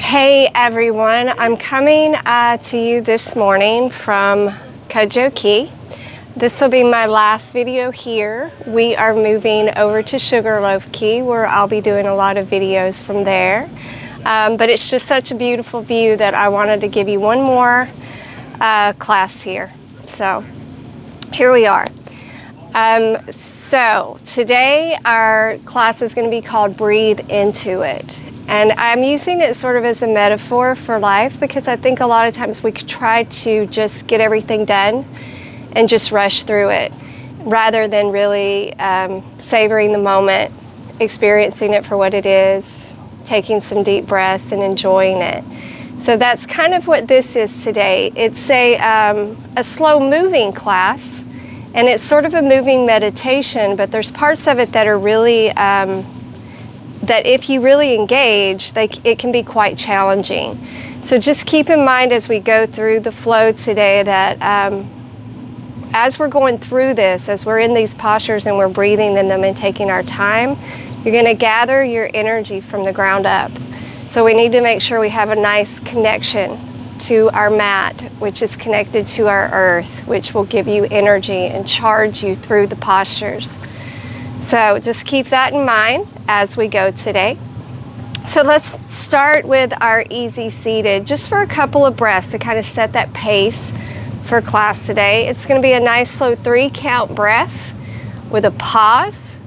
Hey everyone, I'm coming to you this morning from Kajoki. This will be my last video here. We are moving over to Sugarloaf Key where I'll be doing a lot of videos from there. But it's just such a beautiful view that I wanted to give you one more class here. So here we are. So today our class is going to be called Breathe Into It. And I'm using it sort of as a metaphor for life because I think a lot of times we could try to just get everything done and just rush through it rather than really savoring the moment, experiencing it for what it is, taking some deep breaths and enjoying it. So that's kind of what this is today. It's a slow moving class, and it's sort of a moving meditation, but there's parts of it that are really that if you really engage, it can be quite challenging. So just keep in mind as we go through the flow today that as we're going through this, as we're in these postures and we're breathing in them and taking our time, you're going to gather your energy from the ground up. So we need to make sure we have a nice connection to our mat, which is connected to our earth, which will give you energy and charge you through the postures. So just keep that in mind as we go today. So let's start with our easy seated, just for a couple of breaths to kind of set that pace for class today. It's going to be a nice slow 3-count breath with a pause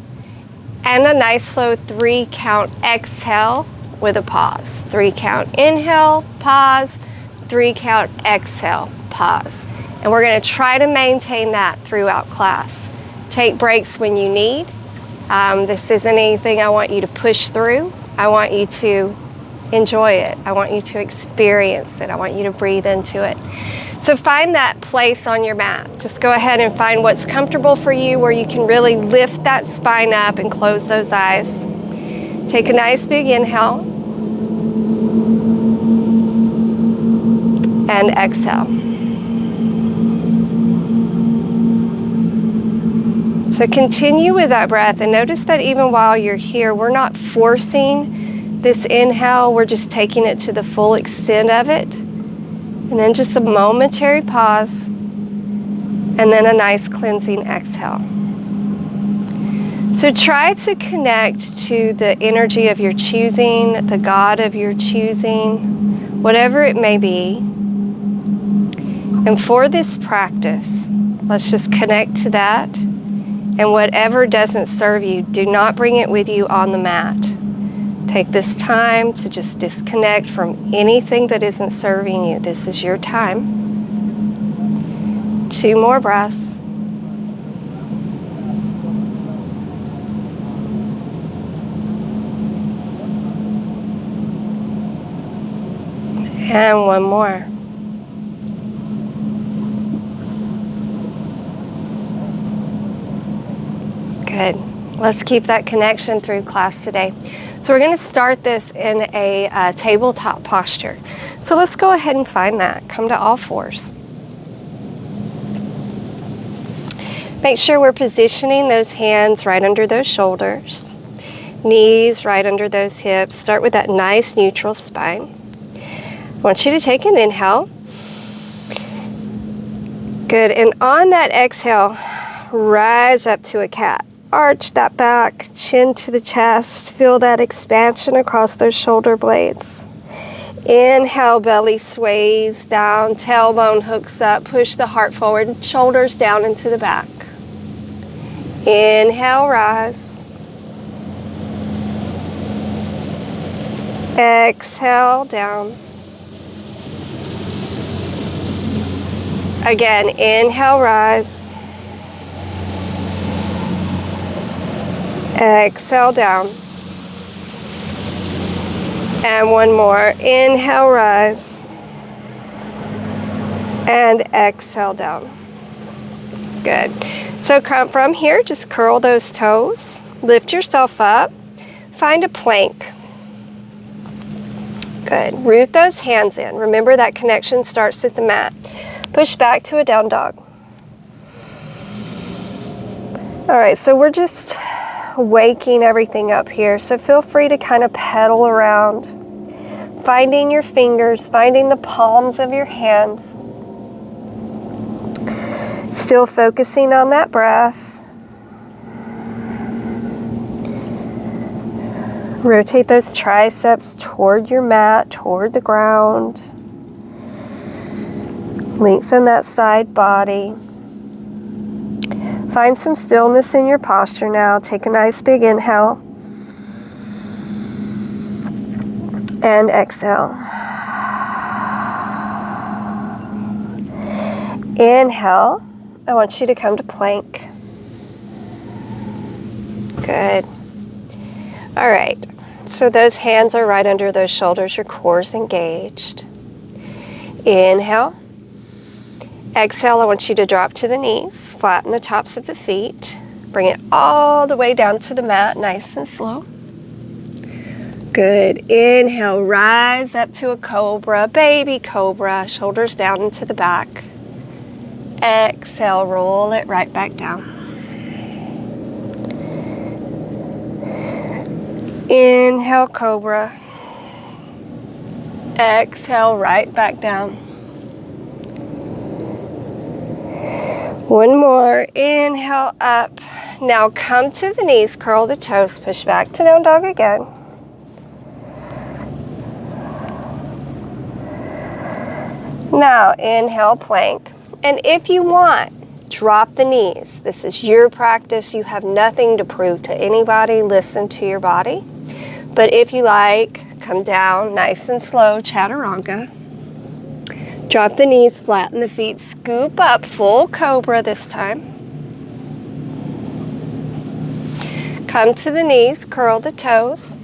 and a nice slow 3-count exhale with a pause. 3-count inhale, pause, 3-count exhale, pause. And we're going to try to maintain that throughout class. Take breaks when you need. This isn't anything I want you to push through. I want you to enjoy it. I want you to experience it. I want you to breathe into it. So find that place on your mat. Just go ahead and find what's comfortable for you where you can really lift that spine up and close those eyes. Take a nice big inhale and exhale. So continue with that breath and notice that even while you're here, we're not forcing this inhale, we're just taking it to the full extent of it. And then just a momentary pause and then a nice cleansing exhale. So try to connect to the energy of your choosing, the God of your choosing, whatever it may be. And for this practice, let's just connect to that. And whatever doesn't serve you, do not bring it with you on the mat. Take this time to just disconnect from anything that isn't serving you. This is your time. 2 more breaths. And 1 more. Good. Let's keep that connection through class today. So we're going to start this in a tabletop posture. So let's go ahead and find that. Come to all fours. Make sure we're positioning those hands right under those shoulders. Knees right under those hips. Start with that nice neutral spine. I want you to take an inhale. Good. And on that exhale, rise up to a cat. Arch that back, chin to the chest. Feel that expansion across those shoulder blades. Inhale, belly sways down, tailbone hooks up, push the heart forward, shoulders down into the back. Inhale, rise. Exhale, down. Again, inhale, rise. Exhale, down. And 1 more. Inhale, rise. And exhale, down. Good. So come from here, just curl those toes. Lift yourself up. Find a plank. Good. Root those hands in. Remember that connection starts at the mat. Push back to a down dog. All right, so we're just waking everything up here. So feel free to kind of pedal around. Finding your fingers, finding the palms of your hands. Still focusing on that breath. Rotate those triceps toward your mat, toward the ground. Lengthen that side body. Find some stillness in your posture now. Take a nice big inhale. And exhale. Inhale. I want you to come to plank. Good. All right. So those hands are right under those shoulders. Your core's engaged. Inhale. Exhale, I want you to drop to the knees, flatten the tops of the feet, bring it all the way down to the mat, nice and slow. Good. Inhale, rise up to a cobra, baby cobra, shoulders down into the back. Exhale, roll it right back down. Inhale, cobra. Exhale, right back down. One more. Inhale up. Now come to the knees, curl the toes, push back to down dog again. Now inhale, plank. And if you want, drop the knees. This is your practice. You have nothing to prove to anybody. Listen to your body. But if you like, come down nice and slow, chaturanga. Drop the knees, flatten the feet, scoop up, full cobra this time. Come to the knees, curl the toes,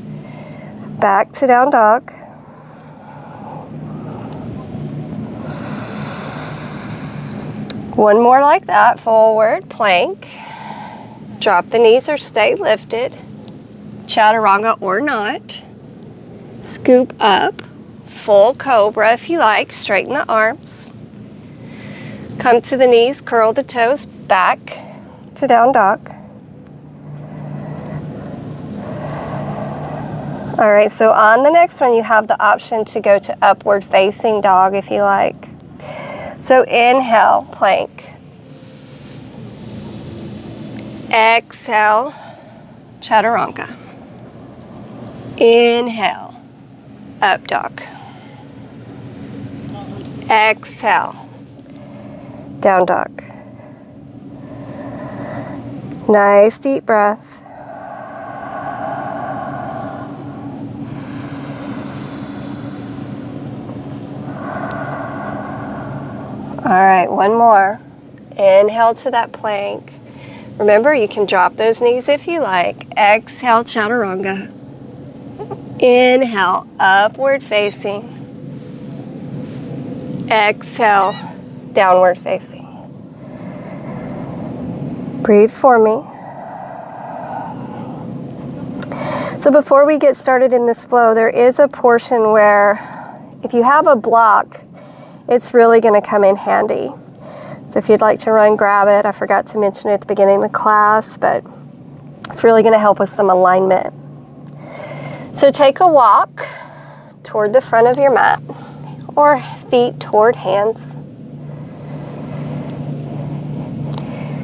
back to down dog. One more like that, forward, plank. Drop the knees or stay lifted, chaturanga or not. Scoop up. Full cobra if you like, straighten the arms. Come to the knees, curl the toes, back to down dog. All right, so on the next one you have the option to go to upward facing dog if you like. So inhale, plank. Exhale, chaturanga. Inhale, up dog. Exhale, down dog. Nice deep breath. All right, one more. Inhale to that plank. Remember, you can drop those knees if you like. Exhale, chaturanga. Inhale, upward facing. Exhale, downward facing. Breathe for me. So before we get started in this flow, there is a portion where if you have a block, it's really going to come in handy. So if you'd like to run, grab it. I forgot to mention it at the beginning of the class, but it's really going to help with some alignment. So take a walk toward the front of your mat, or feet toward hands.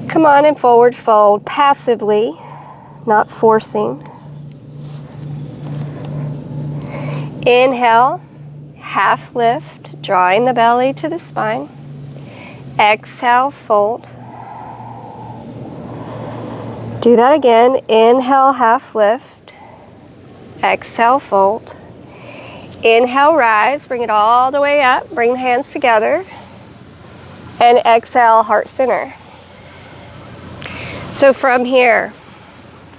Come on and forward fold passively, not forcing. Inhale, half lift, drawing the belly to the spine. Exhale, fold. Do that again. Inhale, half lift. Exhale, fold. Inhale, rise, bring it all the way up, bring the hands together, and exhale, heart center. So from here,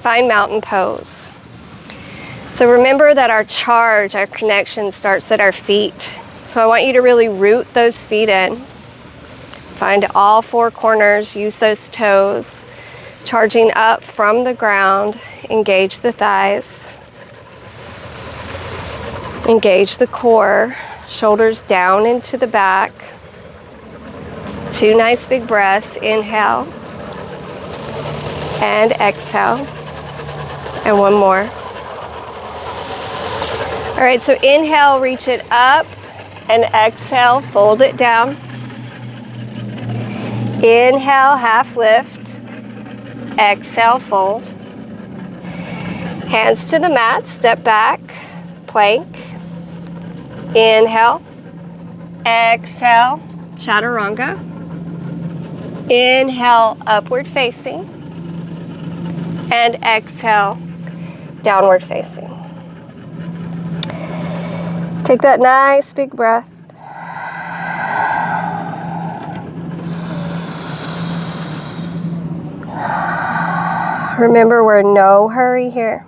find mountain pose. So remember that our charge, our connection starts at our feet. So I want you to really root those feet in. Find all four corners, use those toes, charging up from the ground, engage the thighs. Engage the core, shoulders down into the back. Two nice big breaths, inhale and exhale. And one more. All right, so inhale, reach it up, and exhale, fold it down. Inhale, half lift. Exhale, fold. Hands to the mat, step back, plank. Inhale, exhale, chaturanga. Inhale, upward facing. And exhale, downward facing. Take that nice big breath. Remember, we're in no hurry here.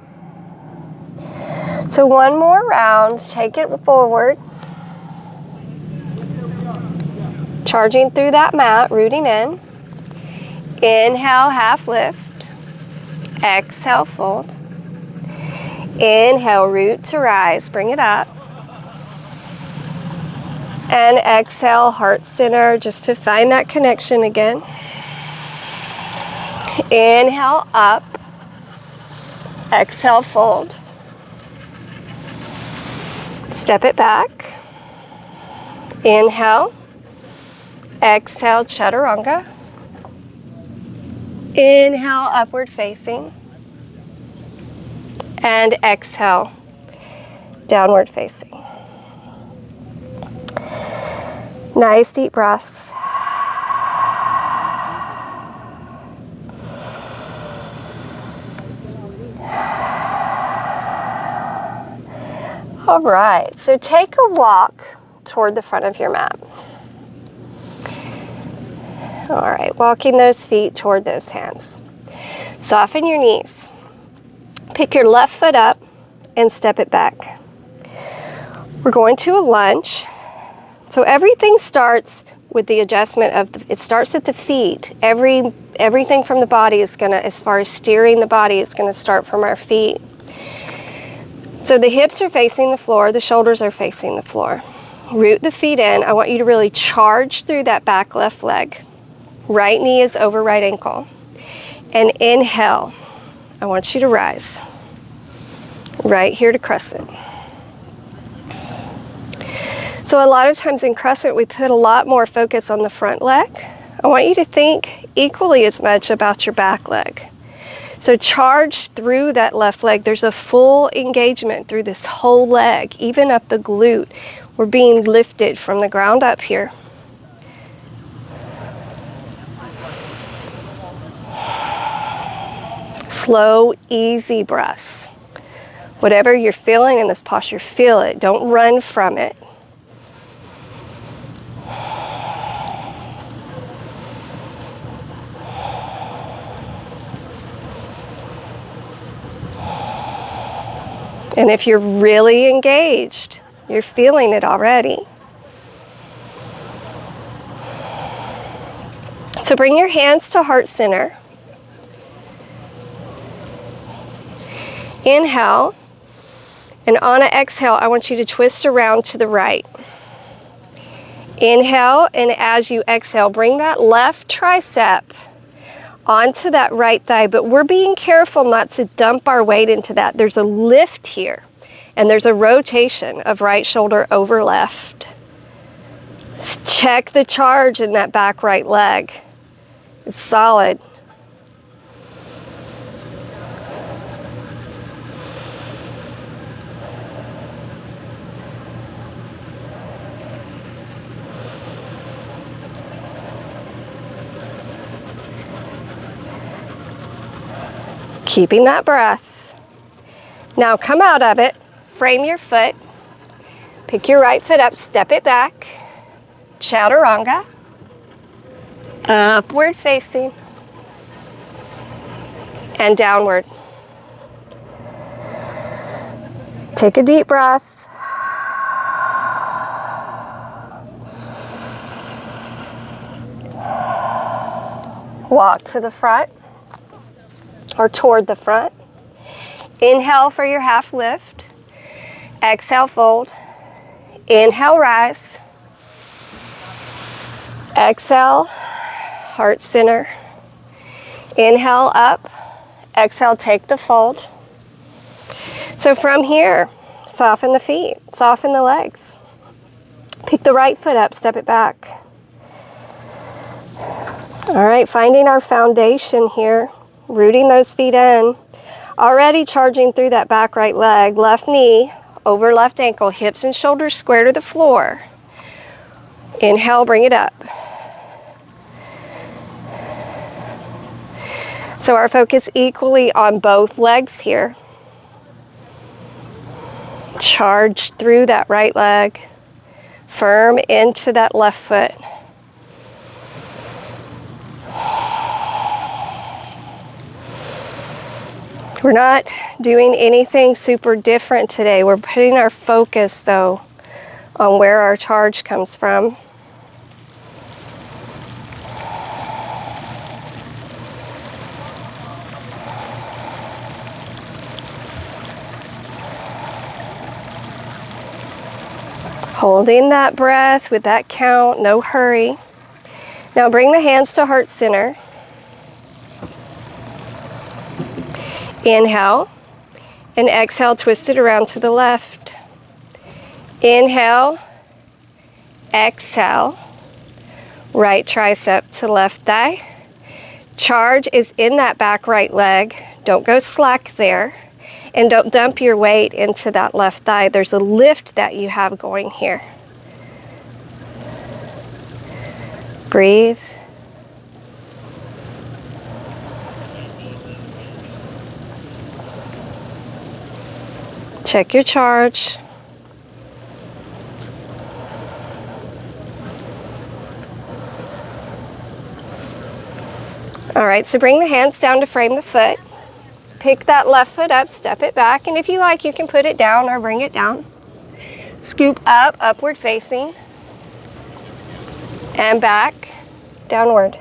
So one more round, take it forward. Charging through that mat, rooting in. Inhale, half lift. Exhale, fold. Inhale, root to rise, bring it up. And exhale, heart center, just to find that connection again. Inhale, up. Exhale, fold. Step it back. Inhale. Exhale, chaturanga. Inhale, upward facing. And exhale, downward facing. Nice deep breaths. All right, so take a walk toward the front of your mat. All right, walking those feet toward those hands. Soften your knees. Pick your left foot up and step it back. We're going to a lunge. So everything starts with the adjustment of, it starts at the feet. Everything from the body is gonna, as far as steering the body, is gonna start from our feet. So the hips are facing the floor, the shoulders are facing the floor. Root the feet in. I want you to really charge through that back left leg. Right knee is over right ankle. And inhale. I want you to rise. Right here to crescent. So a lot of times in crescent, we put a lot more focus on the front leg. I want you to think equally as much about your back leg. So charge through that left leg. There's a full engagement through this whole leg, even up the glute. We're being lifted from the ground up here. Slow, easy breaths. Whatever you're feeling in this posture, feel it. Don't run from it. And if you're really engaged, you're feeling it already. So bring your hands to heart center. Inhale, and on an exhale, I want you to twist around to the right. Inhale, and as you exhale, bring that left tricep onto that right thigh, but we're being careful not to dump our weight into that. There's a lift here, and there's a rotation of right shoulder over left. Check the charge in that back right leg. It's solid. Keeping that breath. Now come out of it, frame your foot, pick your right foot up, step it back, chaturanga, upward facing, and downward. Take a deep breath. Walk to the front. Or toward the front. Inhale for your half lift. Exhale, fold. Inhale, rise. Exhale, heart center. Inhale, up. Exhale, take the fold. So from here, Soften the feet, soften the legs. Pick the right foot up, step it back. All right, finding our foundation here, rooting those feet in. Already charging through that back right leg, left knee over left ankle, hips and shoulders square to the floor. Inhale, bring it up. So our focus equally on both legs here. Charge through that right leg, firm into that left foot. We're not doing anything super different today. We're putting our focus, though, on where our charge comes from. Holding that breath with that count, no hurry. Now bring the hands to heart center. Inhale, and exhale, twist it around to the left. Inhale, exhale, right tricep to left thigh. Charge is in that back right leg. Don't go slack there, and don't dump your weight into that left thigh. There's a lift that you have going here. Breathe. Check your charge. All right, so bring the hands down to frame the foot. Pick that left foot up, step it back, and if you like, you can put it down or bring it down. Scoop up, upward facing, and back, downward.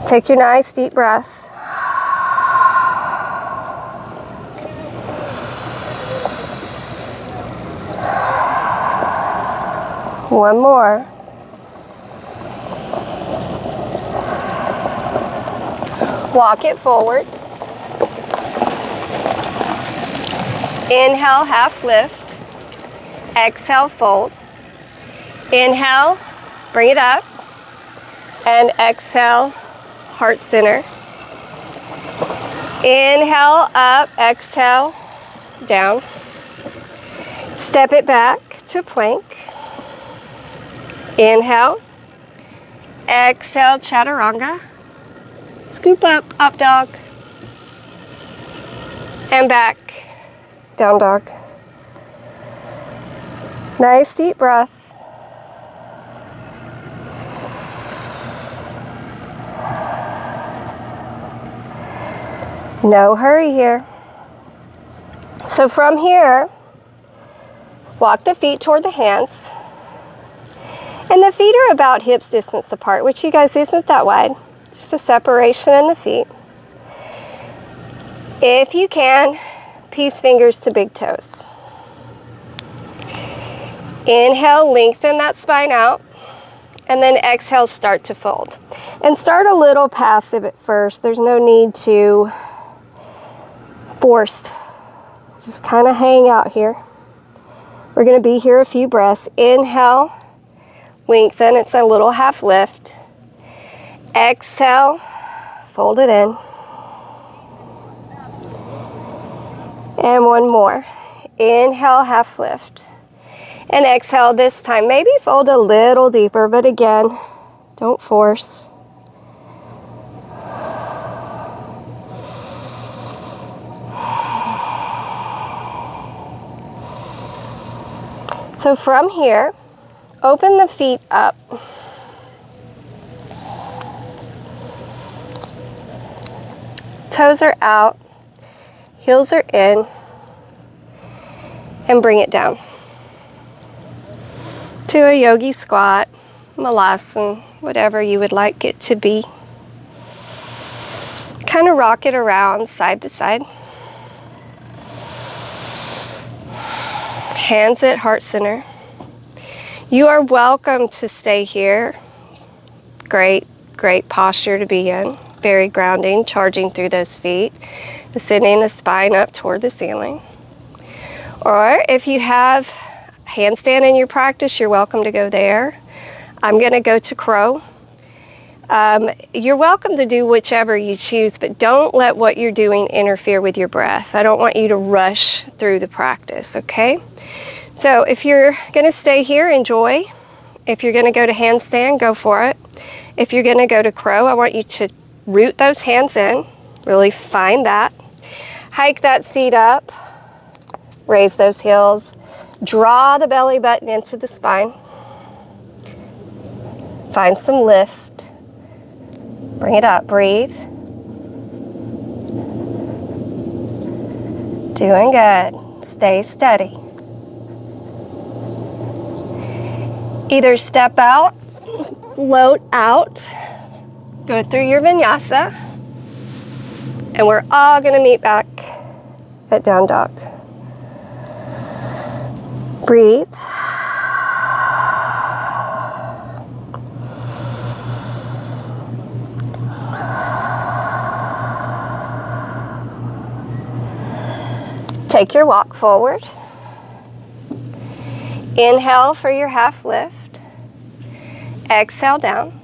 Take your nice deep breath. One more. Walk it forward. Inhale, half lift. Exhale, fold. Inhale, bring it up. And exhale, heart center. Inhale, up, exhale, down. Step it back to plank. Inhale, exhale, chaturanga. Scoop up, up dog. And back, down dog. Nice deep breath. No hurry here. So from here, walk the feet toward the hands. And the feet are about hips distance apart, which you guys isn't that wide. Just a separation in the feet. If you can, peace fingers to big toes. Inhale, lengthen that spine out. And then exhale, start to fold. And start a little passive at first. There's no need to force. Just kind of hang out here. We're going to be here a few breaths. Inhale, lengthen. It's a little half lift. Exhale, fold it in. And one more. Inhale, half lift. And exhale this time. Maybe fold a little deeper, but again, don't force. So from here, open the feet up. Toes are out, heels are in, and bring it down to a yogi squat, malasana, whatever you would like it to be. Kind of rock it around side to side. Hands at heart center. You are welcome to stay here. Great, great posture to be in. Very grounding, charging through those feet. sending the spine up toward the ceiling. Or if you have handstand in your practice, you're welcome to go there. I'm going to go to crow. You're welcome to do whichever you choose, but don't let what you're doing interfere with your breath. I don't want you to rush through the practice, okay? So if you're going to stay here, enjoy. If you're going to go to handstand, go for it. If you're going to go to crow, I want you to root those hands in, really find that. Hike that seat up, raise those heels, draw the belly button into the spine. Find some lift. Bring it up, breathe. Doing good. Stay steady. Either step out, float out, go through your vinyasa, and we're all going to meet back at down dog. Breathe. Take your walk forward. Inhale for your half lift. Exhale down.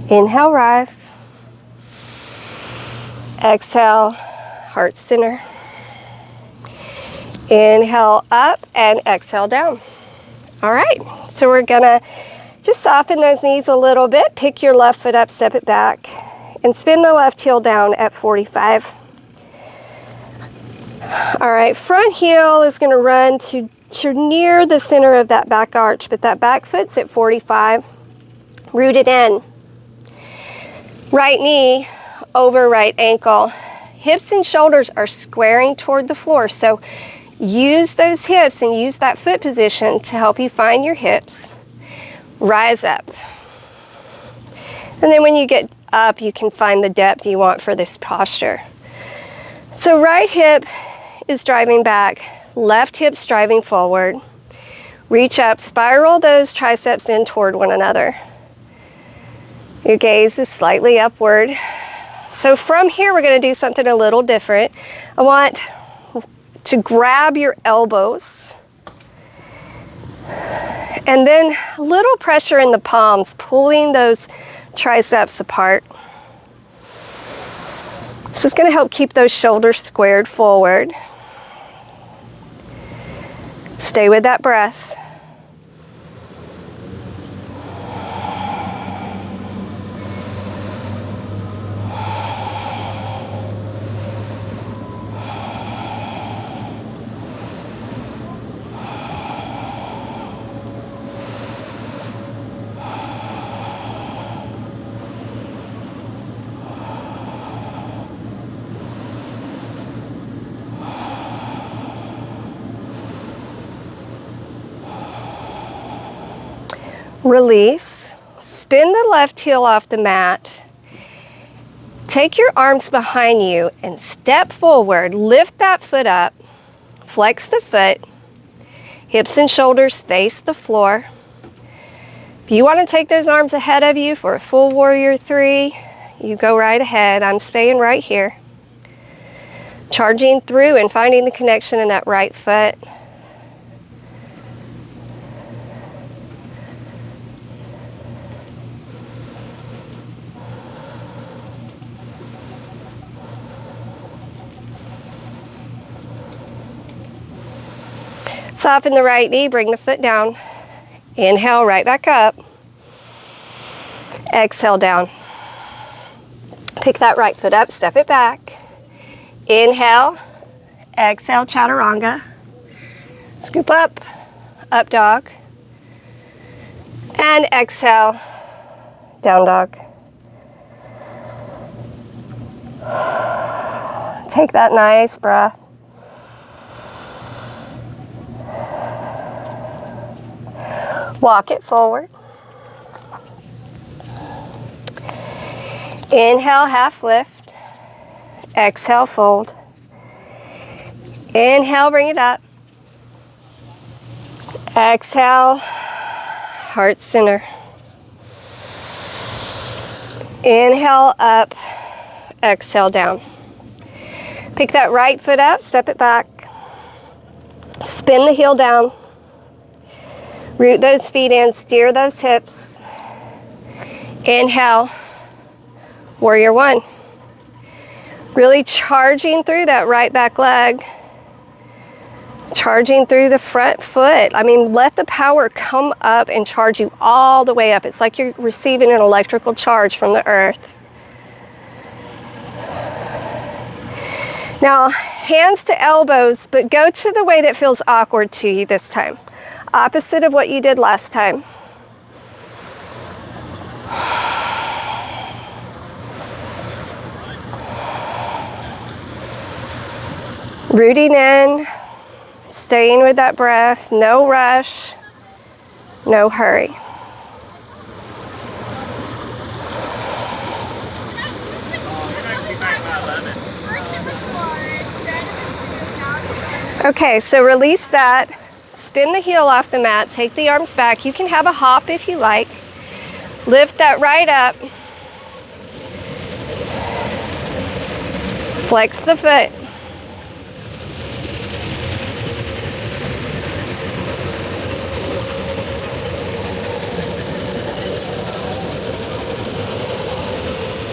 Inhale, rise. Exhale, heart center. Inhale up and exhale down. All right, so we're gonna just soften those knees a little bit. Pick your left foot up, step it back, and spin the left heel down at 45. All right, front heel is going to run to near the center of that back arch, but that back foot's at 45. Root it in. Right knee over right ankle. Hips and shoulders are squaring toward the floor, so use those hips and use that foot position to help you find your hips. Rise up. And then when you get up, you can find the depth you want for this posture. So right hip is driving back, left hip's driving forward. Reach up, spiral those triceps in toward one another. Your gaze is slightly upward. So from here, we're going to do something a little different. I want to grab your elbows and then a little pressure in the palms, pulling those triceps apart. This is going to help keep those shoulders squared forward. Stay with that breath. Release. Spin the left heel off the mat. Take your arms behind you and step forward. Lift that foot up. Flex the foot. Hips and shoulders face the floor. If you want to take those arms ahead of you for a full warrior three, you go right ahead. I'm staying right here. Charging through and finding the connection in that right foot. Soften the right knee, bring the foot down. Inhale, right back up. Exhale down. Pick that right foot up, step it back. Inhale, exhale, chaturanga. Scoop up, up dog. And exhale, down dog. Take that nice breath. Walk it forward. Inhale, half lift. Exhale, fold. Inhale, bring it up. Exhale, heart center. Inhale, up. exhale down. Pick that right foot up, step it back. Spin the heel down. Root those feet in, steer those hips. Inhale, warrior one. Really charging through that right back leg. Charging through the front foot. I mean, let the power come up and charge you all the way up. It's like you're receiving an electrical charge from the earth. Now, hands to elbows, but go to the way that feels awkward to you this time. Opposite of what you did last time. Rooting in, staying with that breath, no rush, no hurry. Okay, so release that. Spin the heel off the mat, take the arms back. You can have a hop if you like. Lift that right up. Flex the foot.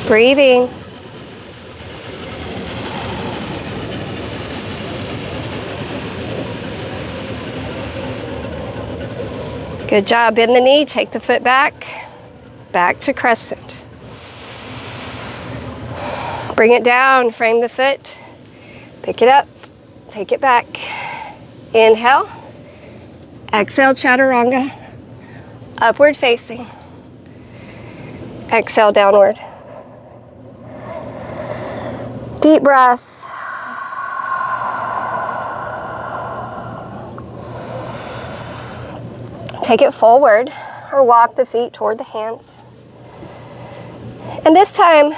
Breathing. Good job. Bend the knee, take the foot back. Back to crescent. Bring it down, frame the foot. Pick it up, take it back. Inhale. Exhale, chaturanga. Upward facing. Exhale, downward. Deep breath. Take it forward or walk the feet toward the hands. And this time,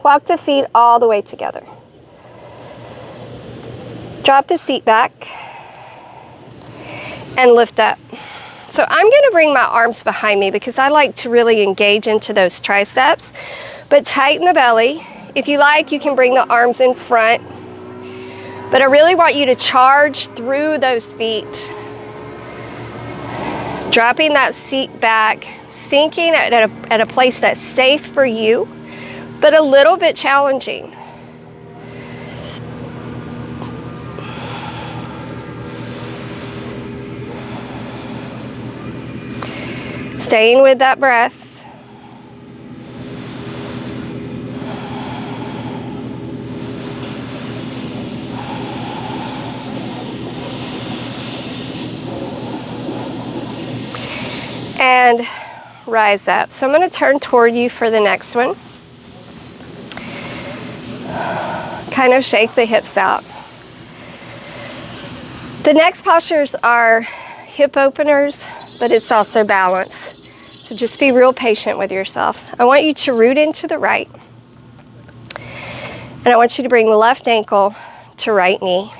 walk the feet all the way together. Drop the seat back and lift up. So I'm going to bring my arms behind me because I like to really engage into those triceps, but tighten the belly. If you like, you can bring the arms in front, but I really want you to charge through those feet. Dropping that seat back, sinking at a place that's safe for you, but a little bit challenging. Staying with that breath. And rise up. So I'm going to turn toward you for the next one. Kind of shake the hips out. The next postures are hip openers, but it's also balance. So just be real patient with yourself. I want you to root into the right. And I want you to bring the left ankle to right knee.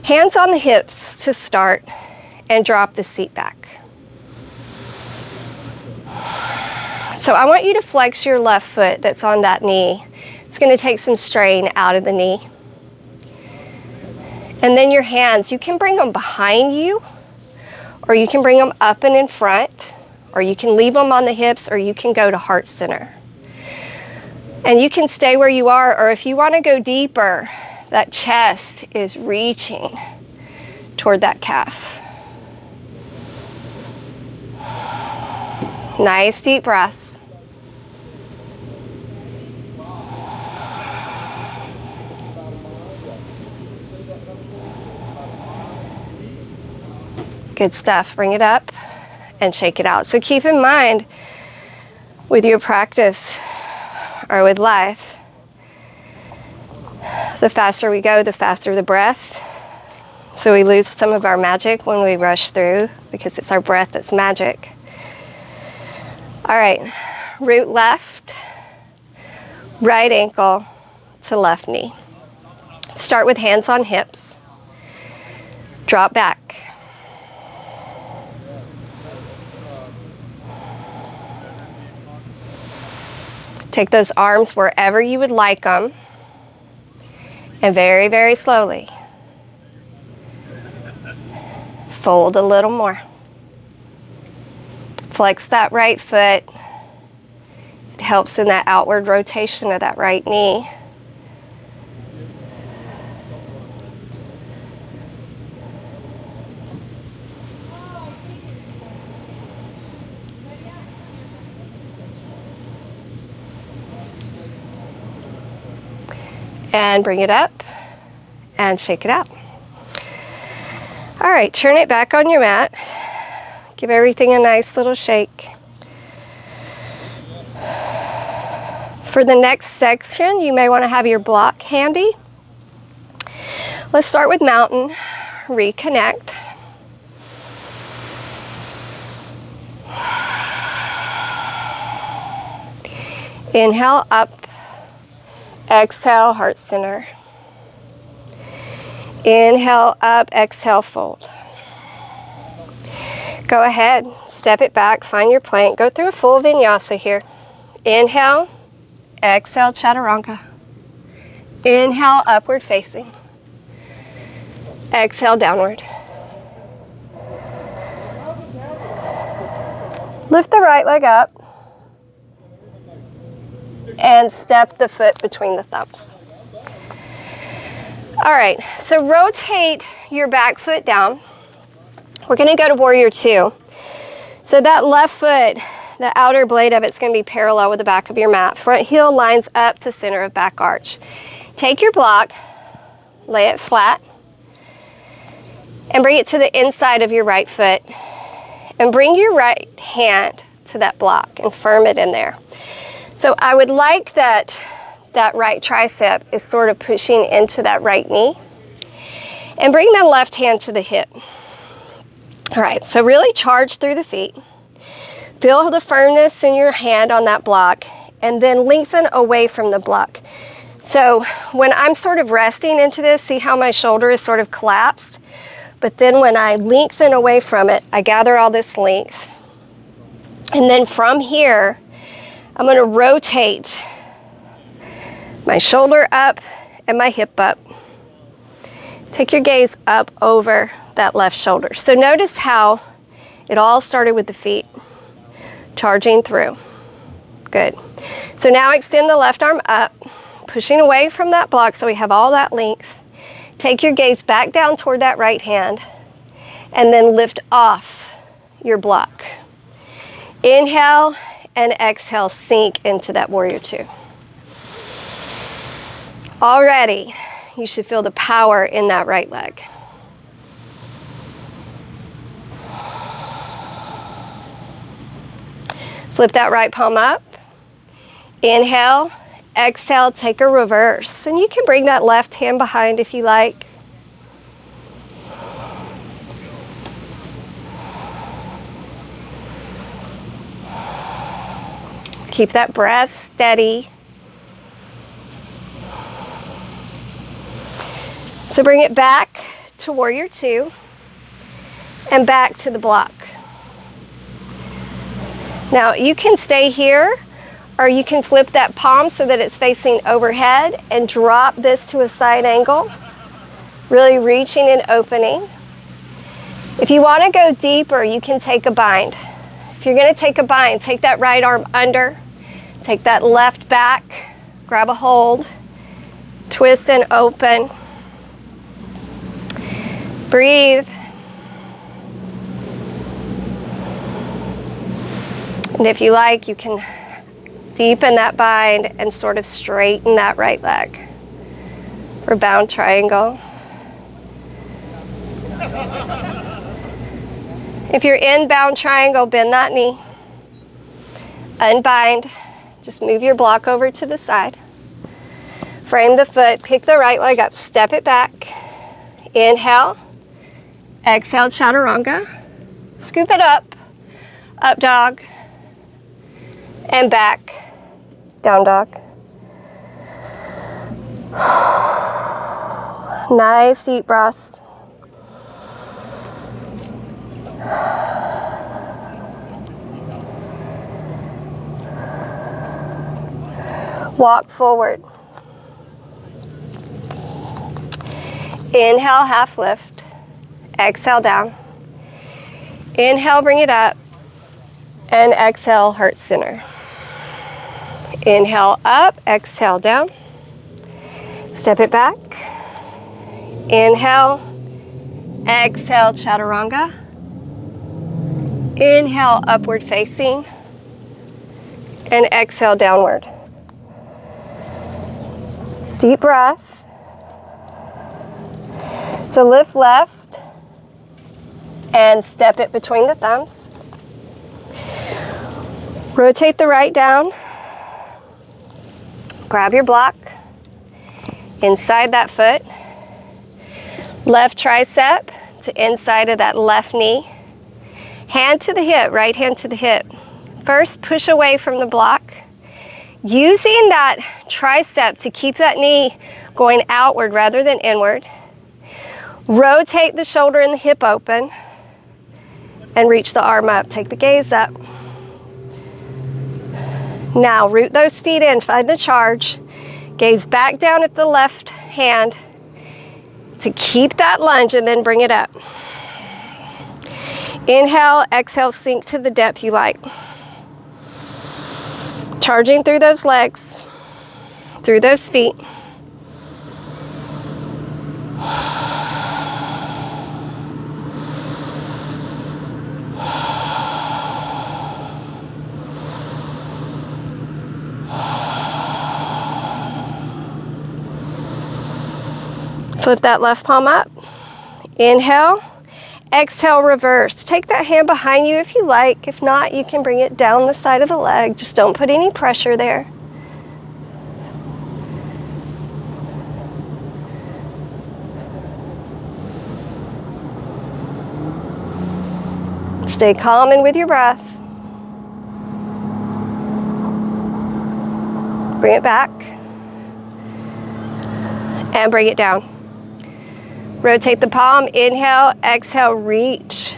Hands on the hips to start and drop the seat back. So I want you to flex your left foot that's on that knee. It's going to take some strain out of the knee. And then your hands, you can bring them behind you, or you can bring them up and in front, or you can leave them on the hips, or you can go to heart center. And you can stay where you are, or if you want to go deeper, that chest is reaching toward that calf. Nice deep breaths. Good stuff. Bring it up and shake it out. So keep in mind with your practice or with life, the faster we go, the faster the breath. So we lose some of our magic when we rush through because it's our breath that's magic. All right, root left, right ankle to left knee. Start with hands on hips. Drop back. Take those arms wherever you would like them, and very, very slowly fold a little more. Flex that right foot. It helps in that outward rotation of that right knee. And bring it up and shake it out. All right, turn it back on your mat. Give everything a nice little shake. For the next section, you may want to have your block handy. Let's start with mountain. Reconnect. Inhale up. Exhale, heart center. Inhale up, exhale, fold. Go ahead, step it back, find your plank. Go through a full vinyasa here. Inhale, exhale, chaturanga. Inhale, upward facing. Exhale, downward. Lift the right leg up. And step the foot between the thumbs. All right, so rotate your back foot down. We're gonna go to warrior two. So that left foot, the outer blade of it's gonna be parallel with the back of your mat. Front heel lines up to center of back arch. Take your block, lay it flat, and bring it to the inside of your right foot. And bring your right hand to that block and firm it in there. So I would like that right tricep is sort of pushing into that right knee. And bring that left hand to the hip. All right, so really charge through the feet. Feel the firmness in your hand on that block, and then lengthen away from the block. So when I'm sort of resting into this, see how my shoulder is sort of collapsed? But then when I lengthen away from it, I gather all this length. And then from here, I'm going to rotate my shoulder up and my hip up. Take your gaze up over that left shoulder. So notice how it all started with the feet, charging through. Good. So now extend the left arm up, pushing away from that block so we have all that length. Take your gaze back down toward that right hand, and then lift off your block. Inhale and exhale, sink into that warrior two. Already, you should feel the power in that right leg. Flip that right palm up. Inhale, exhale, take a reverse. And you can bring that left hand behind if you like. Keep that breath steady. So bring it back to warrior two and back to the block. Now you can stay here, or you can flip that palm so that it's facing overhead and drop this to a side angle, really reaching and opening. If you want to go deeper, you can take a bind. If you're going to take a bind, take that right arm under, take that left back, grab a hold, twist and open. Breathe. And if you like, you can deepen that bind and sort of straighten that right leg for bound triangle. If you're in bound triangle, bend that knee. Unbind. Just move your block over to the side. Frame the foot, pick the right leg up, step it back. Inhale. Exhale, chaturanga. Scoop it up. Up dog. And back. Down dog. Nice deep breaths. Walk forward. Inhale, half lift. Exhale, down. Inhale, bring it up. And exhale, heart center. Inhale, up. Exhale, down. Step it back. Inhale. Exhale, chaturanga. Inhale, upward facing. And exhale, downward. Deep breath. So lift left and step it between the thumbs. Rotate the right down. Grab your block inside that foot. Left tricep to inside of that left knee. Hand to the hip, right hand to the hip. First, push away from the block. Using that tricep to keep that knee going outward rather than inward. Rotate the shoulder and the hip open and reach the arm up. Take the gaze up. Now root those feet in, find the charge. Gaze back down at the left hand to keep that lunge and then bring it up. Inhale, exhale, sink to the depth you like. Charging through those legs, through those feet. Flip that left palm up. Inhale. Exhale, reverse. Take that hand behind you if you like. If not, you can bring it down the side of the leg. Just don't put any pressure there. Stay calm and with your breath. Bring it back. And bring it down. Rotate the palm, inhale, exhale, reach.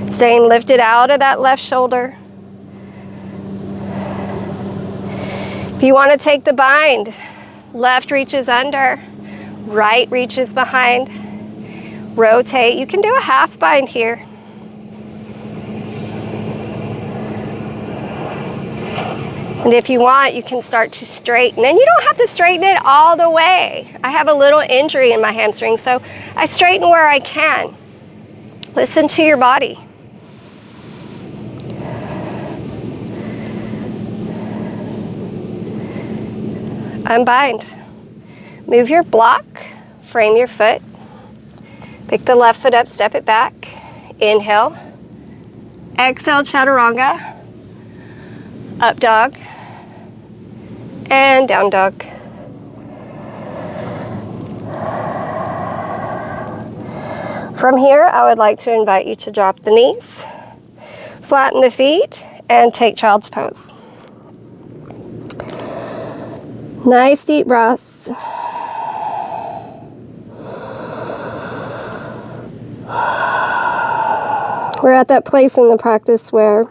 Staying lifted out of that left shoulder. If you want to take the bind, left reaches under, right reaches behind. Rotate. You can do a half bind here. And if you want, you can start to straighten. And you don't have to straighten it all the way. I have a little injury in my hamstring, so I straighten where I can. Listen to your body. Unbind. Move your block, frame your foot. Pick the left foot up, step it back. Inhale. Exhale, chaturanga. Up dog. And down dog. From here, I would like to invite you to drop the knees, flatten the feet, and take child's pose. Nice deep breaths. We're at that place in the practice where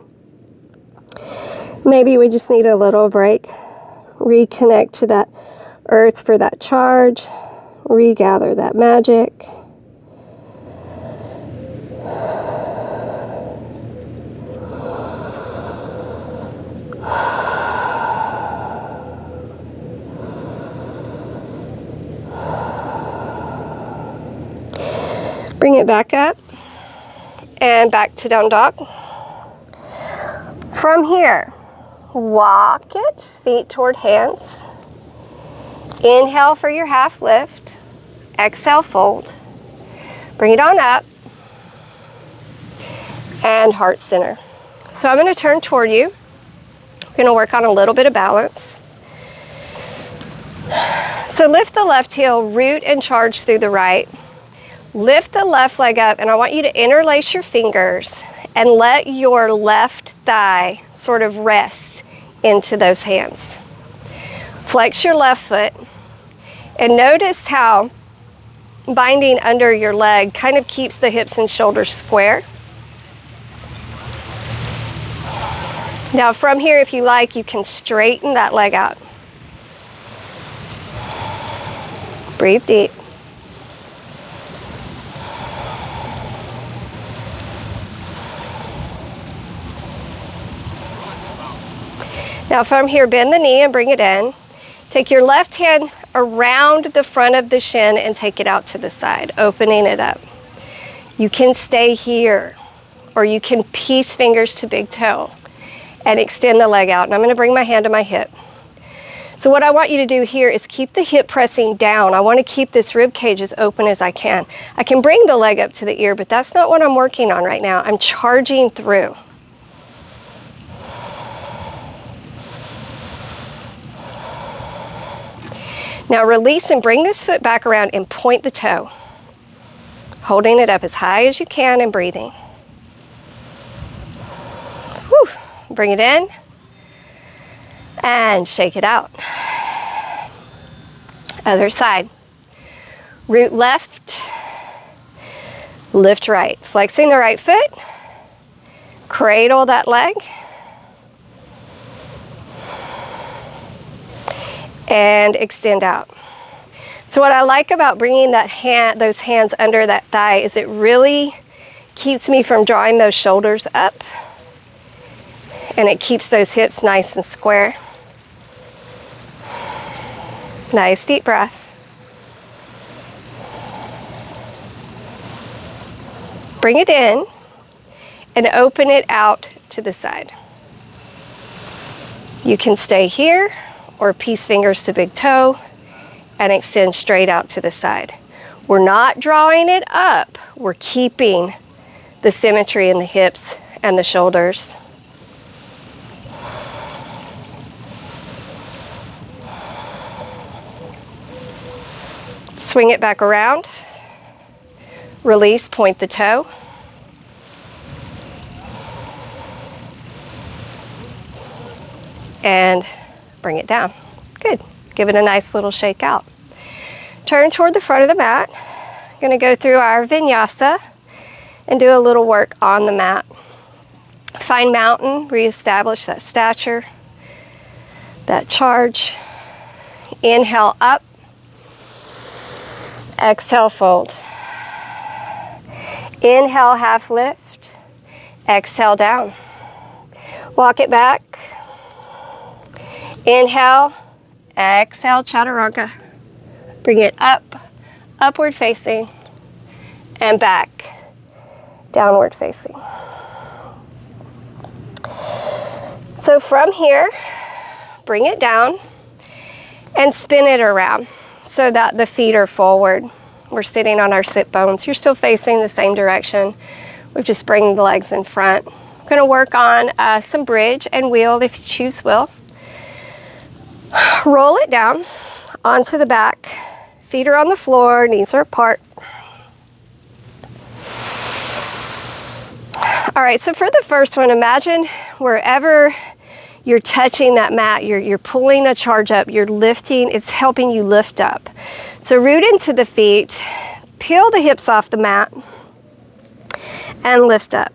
maybe we just need a little break. Reconnect to that earth for that charge. Regather that magic. Bring it back up and back to down dog. From here, walk it, feet toward hands. Inhale for your half lift. Exhale, fold. Bring it on up. And heart center. So I'm going to turn toward you. We're going to work on a little bit of balance. So lift the left heel, root and charge through the right. Lift the left leg up, and I want you to interlace your fingers and let your left thigh sort of rest into those hands. Flex your left foot, and notice how binding under your leg kind of keeps the hips and shoulders square. Now from here, if you like, you can straighten that leg out. Breathe deep. Now from here, bend the knee and bring it in. Take your left hand around the front of the shin and take it out to the side, opening it up. You can stay here, or you can piece fingers to big toe and extend the leg out. And I'm going to bring my hand to my hip. So what I want you to do here is keep the hip pressing down. I want to keep this rib cage as open as I can. I can bring the leg up to the ear, but that's not what I'm working on right now. I'm charging through. Now release and bring this foot back around and point the toe. Holding it up as high as you can and breathing. Whew. Bring it in and shake it out. Other side. Root left, lift right. Flexing the right foot, cradle that leg, and extend out. So what I like about bringing those hands under that thigh is it really keeps me from drawing those shoulders up, and it keeps those hips nice and square. Nice deep breath. Bring it in and open it out to the side. You can stay here or piece fingers to big toe and extend straight out to the side. We're not drawing it up. We're keeping the symmetry in the hips and the shoulders. Swing it back around. Release, point the toe. And bring it down. Good. Give it a nice little shake out. Turn toward the front of the mat. I'm going to go through our vinyasa and do a little work on the mat. Find mountain, reestablish that stature, that charge. Inhale up. Exhale, fold. Inhale, half lift. Exhale, down. Walk it back. Inhale, exhale, chaturanga. Bring it up, upward facing, and back, downward facing. So from here, bring it down and spin it around so that the feet are forward. We're sitting on our sit bones. You're still facing the same direction. We're just bringing the legs in front. I'm going to work on some bridge and wheel if you choose wheel. Roll it down onto the back. Feet are on the floor, knees are apart. All right, so for the first one, imagine wherever you're touching that mat, you're pulling a charge up, you're lifting, it's helping you lift up. So root into the feet, peel the hips off the mat, and lift up.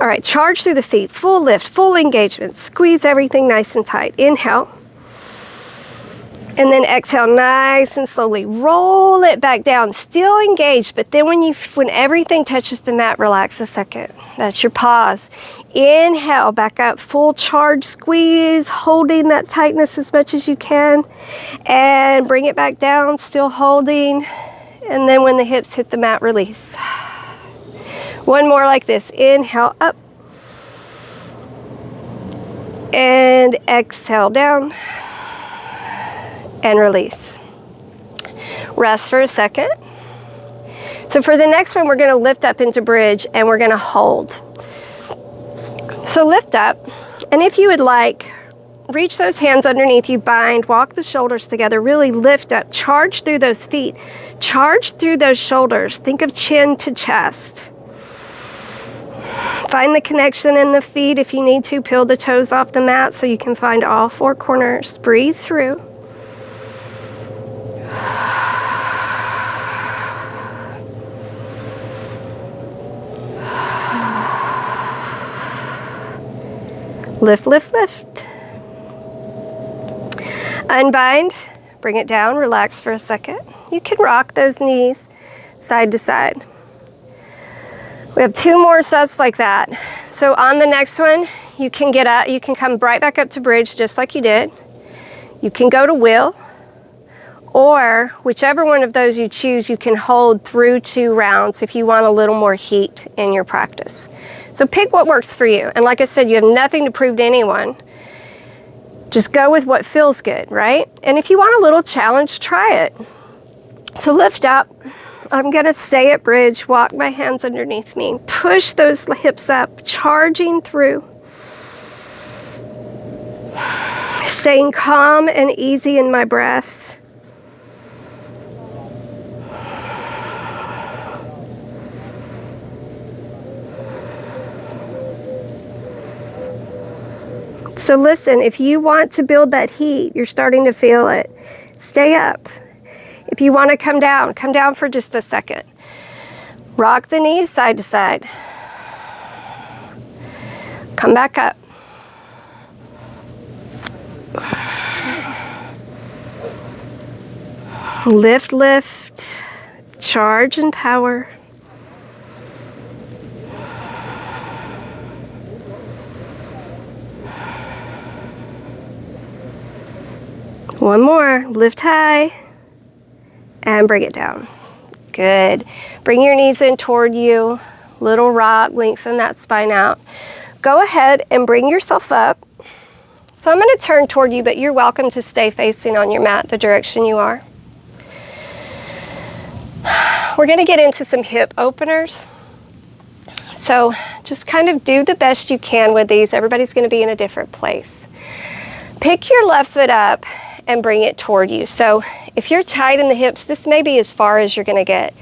All right, charge through the feet, full lift, full engagement. Squeeze everything nice and tight. Inhale. And then exhale nice and slowly. Roll it back down, still engaged, but then when everything touches the mat, relax a second. That's your pause. Inhale, back up, full charge, squeeze, holding that tightness as much as you can. And bring it back down, still holding. And then when the hips hit the mat, release. One more like this. Inhale, up. And exhale, down. And release. Rest for a second. So for the next one, we're going to lift up into bridge and we're going to hold. So lift up, and if you would like, reach those hands underneath you, bind, walk the shoulders together, really lift up, charge through those feet, charge through those shoulders. Think of chin to chest. Find the connection in the feet. If you need to, peel the toes off the mat so you can find all four corners. Breathe through. Lift, lift, lift. Unbind, bring it down, relax for a second. You can rock those knees side to side. We have 2 more sets like that. So on the next one, you can get up, you can come right back up to bridge just like you did. You can go to wheel, or whichever one of those you choose, you can hold through 2 rounds if you want a little more heat in your practice. So pick what works for you. And like I said, you have nothing to prove to anyone. Just go with what feels good, right? And if you want a little challenge, try it. So lift up. I'm gonna stay at bridge, walk my hands underneath me, push those hips up, charging through. Staying calm and easy in my breath. So listen, if you want to build that heat, you're starting to feel it, stay up. If you want to come down for just a second. Rock the knees side to side. Come back up. Lift, lift, charge and power. One more, lift high and bring it down. Good. Bring your knees in toward you, little rock, lengthen that spine out. Go ahead and bring yourself up. So I'm going to turn toward you, but you're welcome to stay facing on your mat the direction you are. We're going to get into some hip openers. So just kind of do the best you can with these. Everybody's going to be in a different place. Pick your left foot up and bring it toward you. So if you're tight in the hips, this may be as far as you're going to get.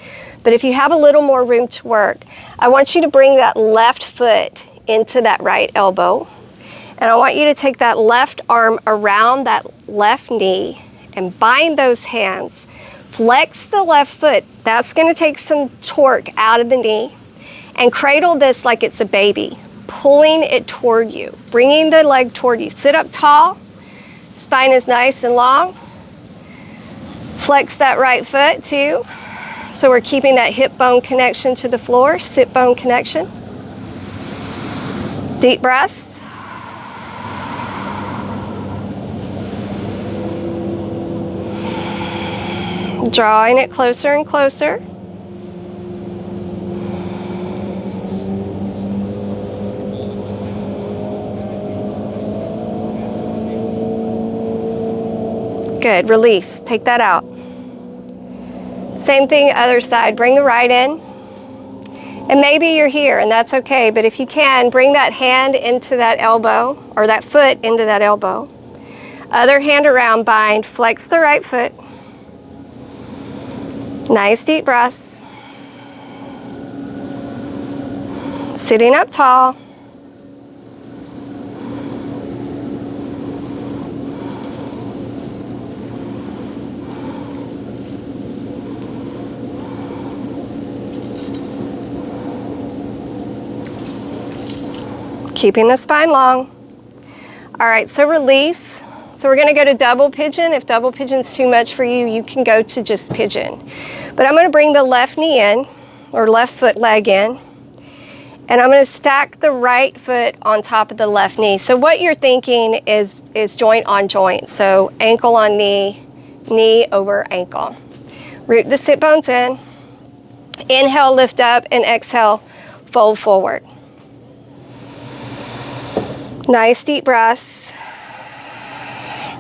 But if you have a little more room to work, I want you to bring that left foot into that right elbow. And I want you to take that left arm around that left knee and bind those hands. Flex the left foot. That's going to take some torque out of the knee. And cradle this like it's a baby, pulling it toward you, bringing the leg toward you. Sit up tall. Spine is nice and long. Flex that right foot too. So we're keeping that hip bone connection to the floor, sit bone connection. Deep breaths. Drawing it closer and closer. Good, release, take that out. Same thing, other side, bring the right in. And maybe you're here and that's okay, but if you can, bring that hand into that elbow, or that foot into that elbow. Other hand around, bind, flex the right foot. Nice deep breaths. Sitting up tall. Keeping the spine long. All right, so release. So we're going to go to double pigeon. If double pigeon's too much for you, you can go to just pigeon. But I'm going to bring the left knee in, or left foot leg in, and I'm going to stack the right foot on top of the left knee. So what you're thinking is joint on joint. So ankle on knee, knee over ankle. Root the sit bones in. Inhale, lift up, and exhale, fold forward. Nice deep breaths.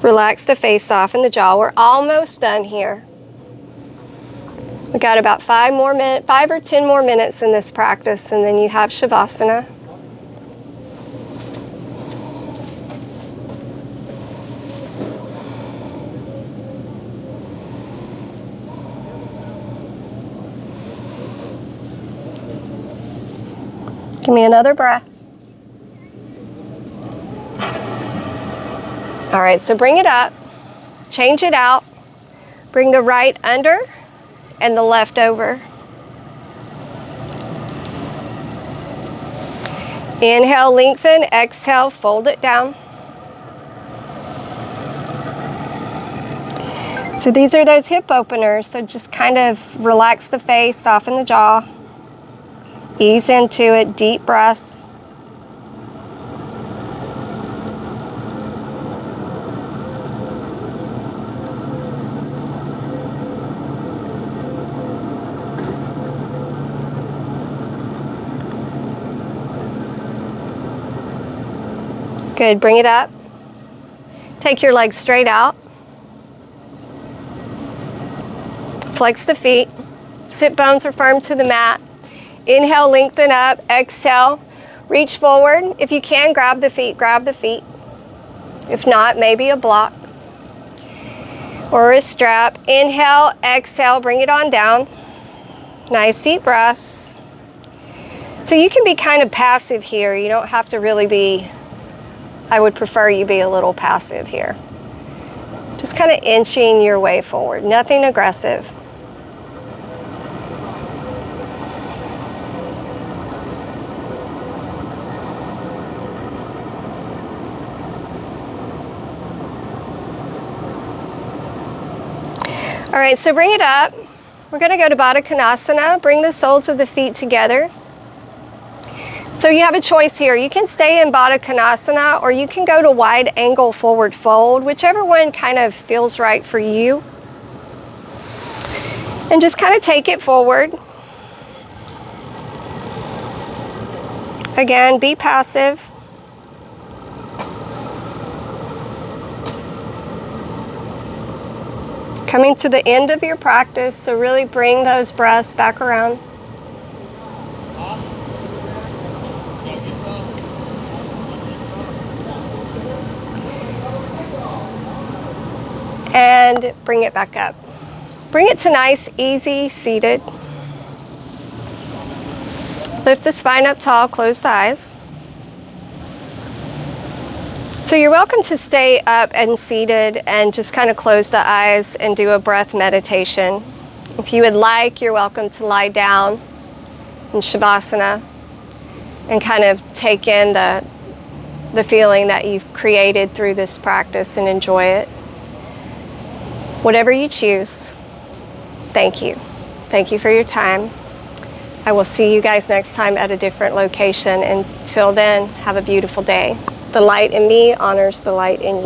Relax the face off and the jaw. We're almost done here. We got about 5 or 10 more minutes in this practice, and then you have Shavasana. Give me another breath. All right, so bring it up, change it out, bring the right under and the left over. Inhale, lengthen. Exhale, fold it down. So these are those hip openers. So just kind of relax the face, soften the jaw. Ease into it, deep breaths. Good, bring it up. Take your legs straight out. Flex the feet. Sit bones are firm to the mat. Inhale, lengthen up. Exhale, reach forward. If you can, grab the feet, grab the feet. If not, maybe a block or a strap. Inhale, exhale, bring it on down. Nice deep breaths. So you can be kind of passive here. You don't have to really be, I would prefer you be a little passive here. Just kind of inching your way forward, nothing aggressive. All right, so bring it up. We're going to go to Badakanasana. Bring the soles of the feet together. So you have a choice here. You can stay in Badakanasana or you can go to wide angle forward fold, whichever one kind of feels right for you. And just kind of take it forward. Again, be passive. Coming to the end of your practice, so really bring those breaths back around. And bring it back up. Bring it to nice, easy, seated. Lift the spine up tall, close the eyes. So you're welcome to stay up and seated and just kind of close the eyes and do a breath meditation. If you would like, you're welcome to lie down in Shavasana and kind of take in the feeling that you've created through this practice and enjoy it. Whatever you choose, thank you. Thank you for your time. I will see you guys next time at a different location. Until then, have a beautiful day. The light in me honors the light in you.